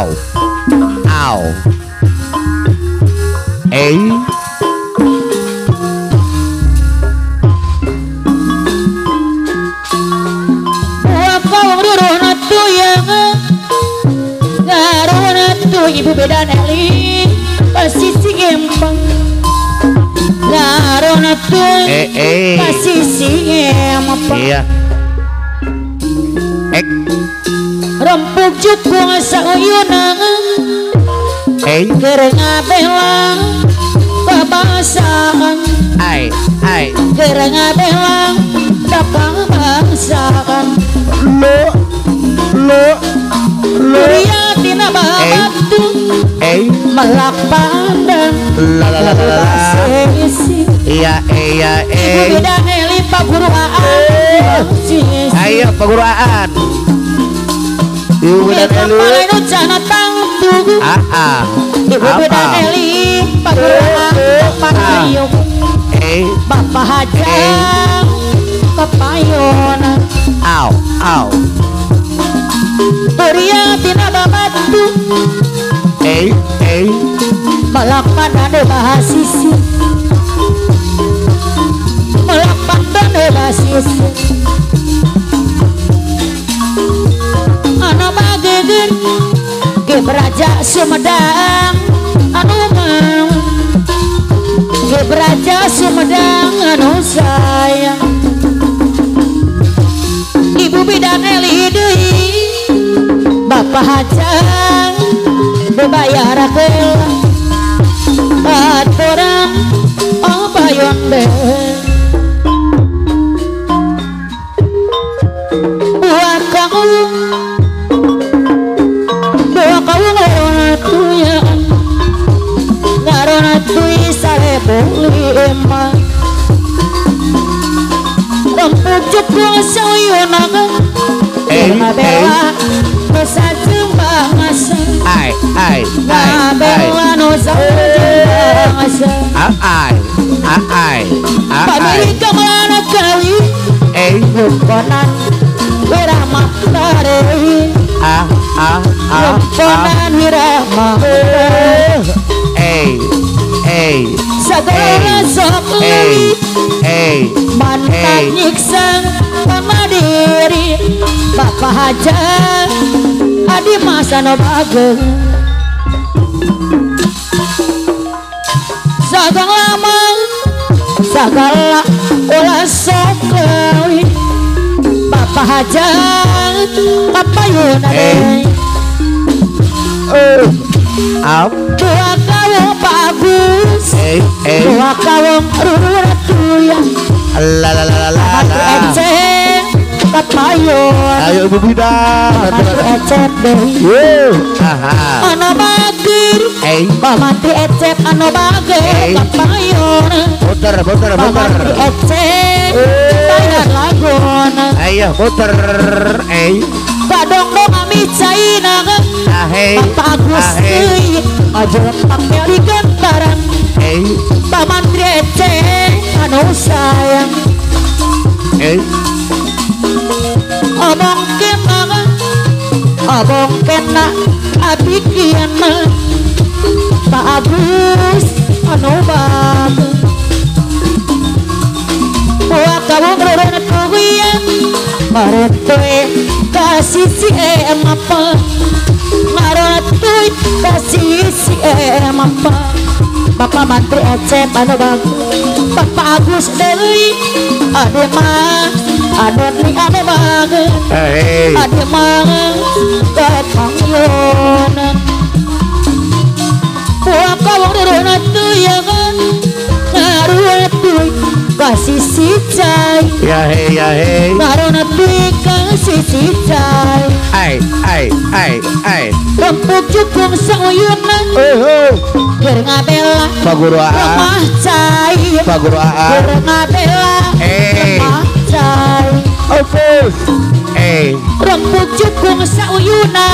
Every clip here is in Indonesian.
Ow. Ow. Ibu beda Nelly posisi gempeng larona tuh posisi gempeng iya rempuk jukung sauyuna gereng abelang kebangsaan gereng abelang kebangsaan lo Kuria tina batu melak pandang iya ibu beda Nelly paguruaan ayo paguruaan ibu beda Nelly jana tangtu ibu beda Nelly paguruaan papayong bapak hajang papayona Aw Kuria tina batu melak pandang bahasisi melak pandang bahasisi anu bagegen ge beraja Sumedang anu mau ge beraja Sumedang anu sayang ibu bidan Eli deui bapak hajang bebayar keula aturan payon deh dua kau ngarona tuh sare beli emang rempuk jepung sauyuna bela nusa jembang asa bela nusa jembang asa pamili kemana kali konan wirama tarewi konan wirama segala sok mantan nyiksa pamadiri bapak hajang adi masa no bageng segala ulah sok lewi bapak hajang papayuna deh dua kawung bagus dua kawung ruratuyan ecek papayon ayo ibu bidan ecek deh anu bagir pamantri ecek anu bagir papayon puter pamantri ecek bayar lagun ayo puter kadong-dong ami caina Bapak Agus aja pakai di gantaran pamantri ecek anu sayang abong kena abikian Pak Agus anu bagus buat kamu berada kuliah maretoe kasih si apa maretoe kasih si apa Bapak Mantri Aceh anu bagus Bapak Agus Dewi ade mah ade ni anu bagus ade mah ketangyonan buat kamu berada kuliah kasih si cai ya hei marona kasih si cai rempuk jukung sauyuna gereng abela paguruaan lemah cai gereng abela lemah cai rempuk jukung sauyuna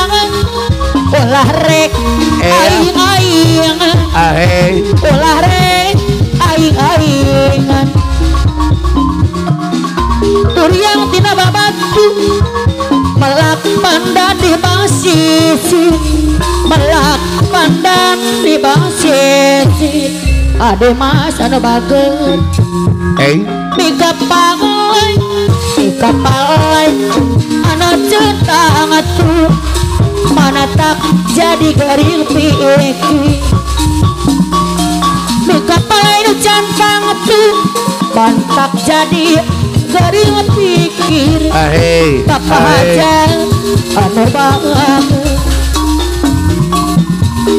ulah rek aing ulah rek aing Turiang tina babatu melak panda di basisi melak pandan di basit ade mas anu bageut Hey. mika palai anu cetang atuh mana tak jadi garil piki mika palai nu cantang atuh pantak jadi garil pikir Hey. Papa aja anu banget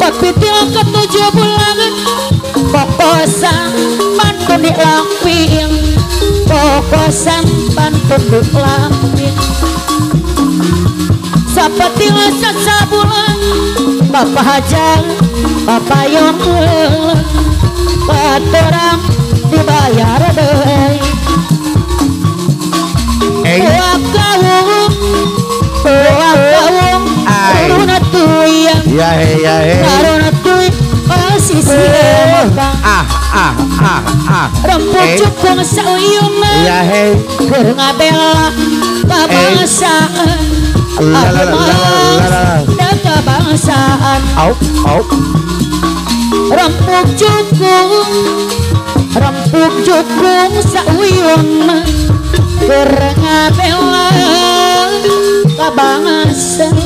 papitil ketujuh bulan pokosan pantun di lamping pokosan pantun di lamping sapetil sasabulan Bapak Hajar Bapak Yongel patorang dibayar deui Hey. kawung Ay. karuna tuyang Ya hey ya hey. karuna tuyang sisi emang rempuk Hey. cukung sauyuna Ya hey. keur ngabela kabangsaan La la la la la la. da kabangsaan Au au. rempuk cukung sauyuna keur ngabela kabangsaan